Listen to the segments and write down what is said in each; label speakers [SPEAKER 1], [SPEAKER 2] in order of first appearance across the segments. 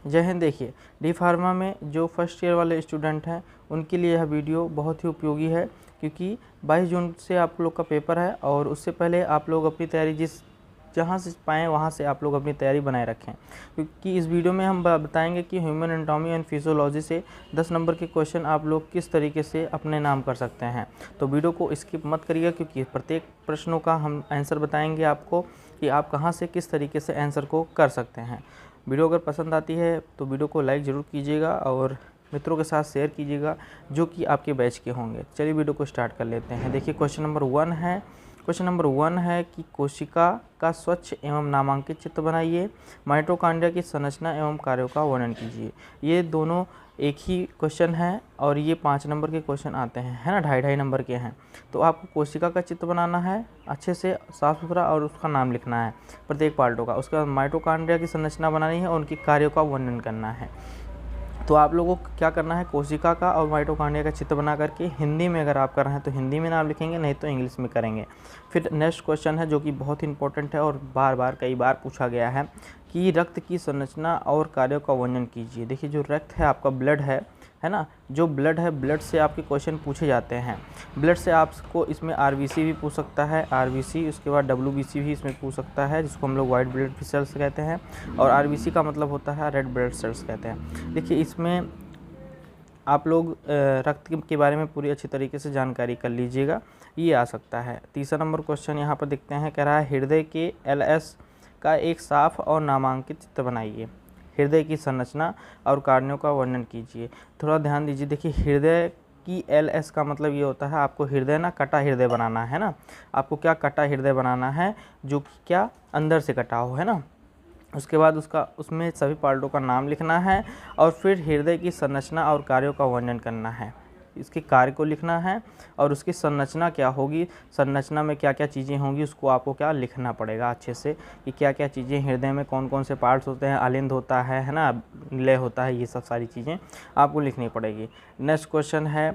[SPEAKER 1] जय हिंद। देखिए, D pharma में जो फर्स्ट ईयर वाले स्टूडेंट हैं उनके लिए यह वीडियो बहुत ही उपयोगी है, क्योंकि 22 जून से आप लोग का पेपर है और उससे पहले आप लोग अपनी तैयारी जहाँ से पाएँ वहाँ से आप लोग अपनी तैयारी बनाए रखें, क्योंकि इस वीडियो में हम बताएंगे कि ह्यूमन एनाटॉमी एंड फिजियोलॉजी से 10 नंबर के क्वेश्चन आप लोग किस तरीके से अपने नाम कर सकते हैं। तो वीडियो को स्किप मत करिएगा, क्योंकि प्रत्येक प्रश्नों का हम आंसर बताएंगे आपको कि आप कहाँ से किस तरीके से आंसर को कर सकते हैं। वीडियो अगर पसंद आती है तो वीडियो को लाइक ज़रूर कीजिएगा और मित्रों के साथ शेयर कीजिएगा जो कि आपके बैच के होंगे। चलिए वीडियो को स्टार्ट कर लेते हैं। देखिए, क्वेश्चन नंबर 1 है कि कोशिका का स्वच्छ एवं नामांकित चित्र बनाइए। माइटोकॉन्ड्रिया की संरचना एवं कार्यों का वर्णन कीजिए। ये दोनों एक ही क्वेश्चन है और ये 5 नंबर के क्वेश्चन आते हैं, है ना, 2.5 नंबर के हैं। तो आपको कोशिका का चित्र बनाना है अच्छे से, साफ सुथरा, और उसका नाम लिखना है प्रत्येक पार्टों का। उसके बाद माइटोकॉन्ड्रिया की संरचना बनानी है और उनकी कार्यों का वर्णन करना है। तो आप लोगों को क्या करना है, कोशिका का और माइटोकॉन्ड्रिया का चित्र बना करके हिंदी में अगर आप कर रहे हैं तो हिंदी में नाम लिखेंगे, नहीं तो इंग्लिश में करेंगे। फिर नेक्स्ट क्वेश्चन है जो कि बहुत ही इंपॉर्टेंट है और कई बार पूछा गया है कि रक्त की संरचना और कार्यों का वर्णन कीजिए। देखिए, जो रक्त है आपका ब्लड है ना, जो ब्लड है, ब्लड से आपके क्वेश्चन पूछे जाते हैं। ब्लड से आपको इसमें आरबीसी भी पूछ सकता है, आरबीसी, उसके बाद डब्ल्यूबीसी भी इसमें पूछ सकता है, जिसको हम लोग वाइट ब्लड सेल्स कहते हैं, और आरबीसी का मतलब होता है रेड ब्लड सेल्स कहते हैं। देखिए, इसमें आप लोग रक्त के बारे में पूरी अच्छी तरीके से जानकारी कर लीजिएगा, ये आ सकता है। तीसरा नंबर क्वेश्चन यहाँ पर देखते हैं, कह रहा है हृदय के एलएस का एक साफ और नामांकित चित्र बनाइए। हृदय की संरचना और कार्यों का वर्णन कीजिए। थोड़ा ध्यान दीजिए। देखिए, हृदय की एलएस का मतलब ये होता है आपको हृदय ना कटा हृदय बनाना है ना। आपको क्या कटा हृदय बनाना है, जो कि क्या अंदर से कटा हो, है ना। उसके बाद उसमें सभी पार्टों का नाम लिखना है और फिर हृदय की संरचना और कार्यों का वर्णन करना है। इसके कार्य को लिखना है और उसकी संरचना क्या होगी, संरचना में क्या क्या चीज़ें होंगी, उसको आपको क्या लिखना पड़ेगा अच्छे से, कि क्या क्या चीज़ें हृदय में कौन कौन से पार्ट्स होते हैं, अलिंद होता है ना, लय होता है, ये सब सारी चीज़ें आपको लिखनी पड़ेगी। नेक्स्ट क्वेश्चन है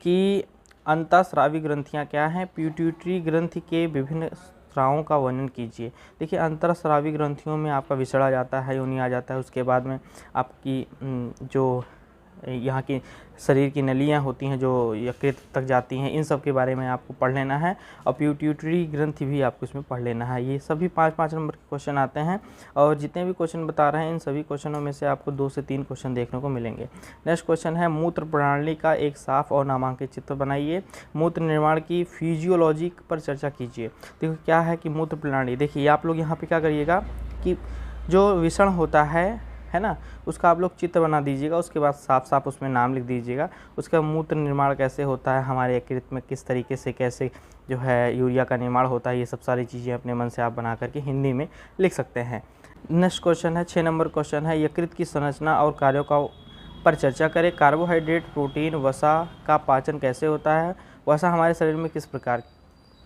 [SPEAKER 1] कि अंतःस्रावी ग्रंथियाँ क्या हैं। पिट्यूटरी ग्रंथि के विभिन्न स्रावों का वर्णन कीजिए। देखिए, अंतःस्रावी ग्रंथियों में आपका विषण आ जाता है, योनि आ जाता है, उसके बाद में आपकी जो यहाँ की शरीर की नलियाँ होती हैं जो यकृत तक जाती हैं, इन सब के बारे में आपको पढ़ लेना है, और पिट्यूटरी ग्रंथि भी आपको इसमें पढ़ लेना है। ये सभी 5-5 नंबर के क्वेश्चन आते हैं और जितने भी क्वेश्चन बता रहे हैं इन सभी क्वेश्चनों में से आपको 2 से 3 क्वेश्चन देखने को मिलेंगे। नेक्स्ट क्वेश्चन है मूत्र प्रणाली का एक साफ और नामांकित चित्र बनाइए। मूत्र निर्माण की फिजियोलॉजी पर चर्चा कीजिए। देखो, क्या है कि मूत्र प्रणाली, देखिए आप लोग यहाँ पे क्या करिएगा कि जो विषण होता है ना, उसका आप लोग चित्र बना दीजिएगा। उसके बाद साफ साफ उसमें नाम लिख दीजिएगा। उसका मूत्र निर्माण कैसे होता है, हमारे यकृत में किस तरीके से कैसे जो है यूरिया का निर्माण होता है, ये सब सारी चीज़ें अपने मन से आप बना करके हिंदी में लिख सकते हैं। नेक्स्ट क्वेश्चन है 6 नंबर क्वेश्चन है, यकृत की संरचना और कार्यों का पर चर्चा करें। कार्बोहाइड्रेट, प्रोटीन, वसा का पाचन कैसे होता है, वसा हमारे शरीर में किस प्रकार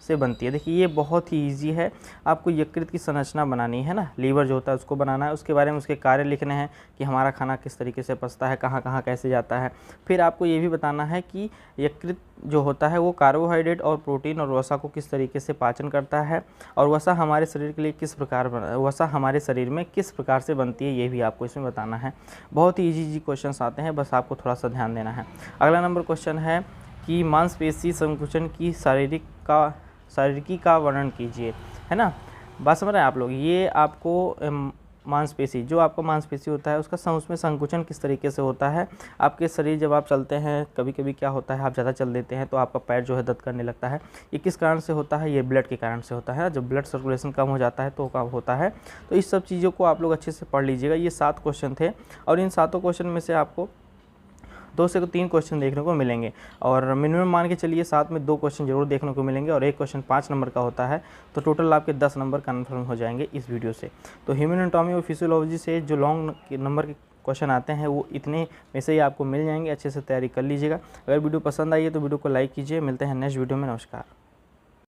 [SPEAKER 1] से बनती है। देखिए, ये बहुत ही इजी है। आपको यकृत की संरचना बनानी है ना, लीवर जो होता है उसको बनाना है, उसके बारे में उसके कार्य लिखने हैं कि हमारा खाना किस तरीके से पचता है, कहाँ कहाँ कैसे जाता है। फिर आपको ये भी बताना है कि यकृत जो होता है वो कार्बोहाइड्रेट और प्रोटीन और वसा को किस तरीके से पाचन करता है, और वसा हमारे शरीर के लिए वसा हमारे शरीर में किस प्रकार से बनती है, ये भी आपको इसमें बताना है। बहुत ही ईजी क्वेश्चन आते हैं, बस आपको थोड़ा सा ध्यान देना है। अगला नंबर क्वेश्चन है कि मांसपेशी संकुचन की शारीरिकी का वर्णन कीजिए, है ना। बात समझ रहे हैं आप लोग। ये आपको मांसपेशी, जो आपका मांसपेशी होता है उसका उसमें संकुचन किस तरीके से होता है। आपके शरीर जब आप चलते हैं, कभी कभी क्या होता है आप ज़्यादा चल देते हैं तो आपका पैर जो है दर्द करने लगता है। ये किस कारण से होता है, ये ब्लड के कारण से होता है। जब ब्लड सर्कुलेशन कम हो जाता है तो कब होता है। तो इस सब चीज़ों को आप लोग अच्छे से पढ़ लीजिएगा। ये 7 क्वेश्चन थे और इन 7 क्वेश्चन में से आपको 2 से 3 क्वेश्चन देखने को मिलेंगे, और मिनिमम मान के चलिए 7 में 2 क्वेश्चन जरूर देखने को मिलेंगे और एक क्वेश्चन 5 नंबर का होता है। तो टोटल आपके 10 नंबर कन्फर्म हो जाएंगे इस वीडियो से। तो ह्यूमन एनाटॉमी और फिजियोलॉजी से जो लॉन्ग नंबर के क्वेश्चन आते हैं वो इतने में से ही आपको मिल जाएंगे। अच्छे से तैयारी कर लीजिएगा। अगर वीडियो पसंद आई है तो वीडियो को लाइक कीजिए। मिलते हैं नेक्स्ट वीडियो में। नमस्कार।